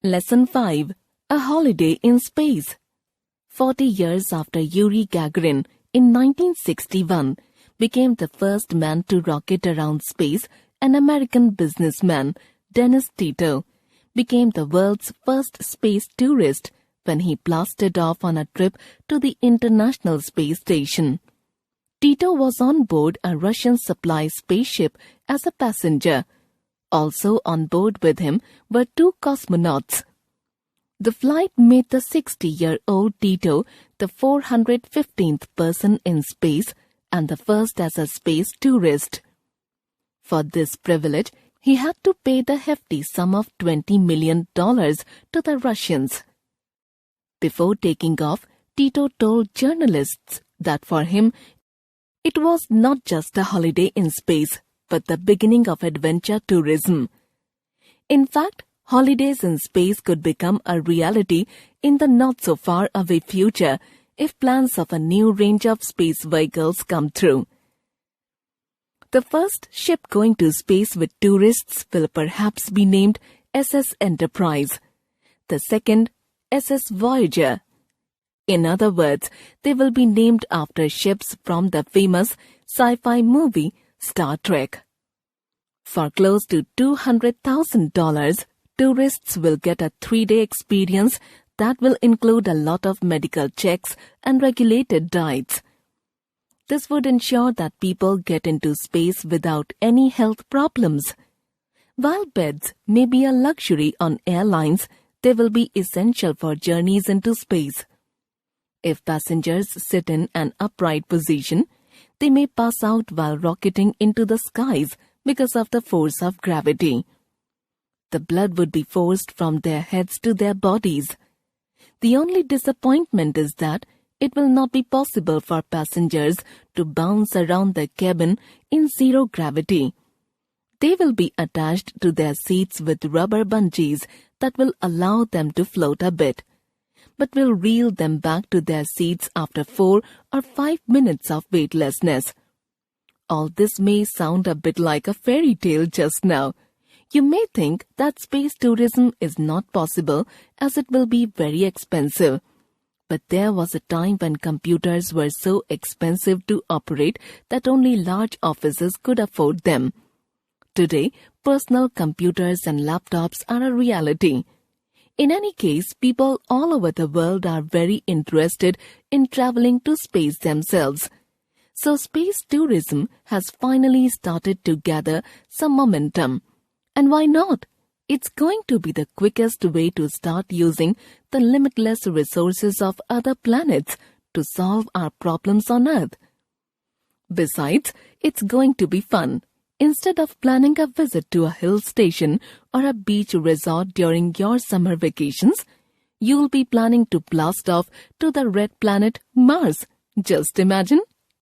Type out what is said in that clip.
Lesson 5. A Holiday in Space. 40 years after Yuri Gagarin, in 1961, became the first man to rocket around space, an American businessman, Dennis Tito, became the world's first space tourist when he blasted off on a trip to the International Space Station. Tito was on board a Russian supply spaceship as a passenger. Also on board with him were 2 cosmonauts. The flight made the 60-year-old Tito the 415th person in space and the first as a space tourist. For this privilege, he had to pay the hefty sum of $20 million to the Russians. Before taking off, Tito told journalists that for him, it was not just a holiday in space, but the beginning of adventure tourism. In fact, holidays in space could become a reality in the not-so-far-away future if plans of a new range of space vehicles come through. The first ship going to space with tourists will perhaps be named SS Enterprise. The second, SS Voyager. In other words, they will be named after ships from the famous sci-fi movie Star Trek. For close to $200,000, tourists will get a 3-day experience that will include a lot of medical checks and regulated diets. This would ensure that people get into space without any health problems. While beds may be a luxury on airlines, they will be essential for journeys into space. If passengers sit in an upright position, they may pass out while rocketing into the skies because of the force of gravity. The blood would be forced from their heads to their bodies. The only disappointment is that it will not be possible for passengers to bounce around the cabin in zero gravity. They will be attached to their seats with rubber bungees that will allow them to float a bit, but will reel them back to their seats after 4 or 5 minutes of weightlessness. All this may sound a bit like a fairy tale just now. You may think that space tourism is not possible as it will be very expensive. But there was a time when computers were so expensive to operate that only large offices could afford them. Today, personal computers and laptops are a reality. In any case, people all over the world are very interested in traveling to space themselves. So space tourism has finally started to gather some momentum. And why not? It's going to be the quickest way to start using the limitless resources of other planets to solve our problems on Earth. Besides, it's going to be fun. Instead of planning a visit to a hill station or a beach resort during your summer vacations, you'll be planning to blast off to the red planet Mars. Just imagine.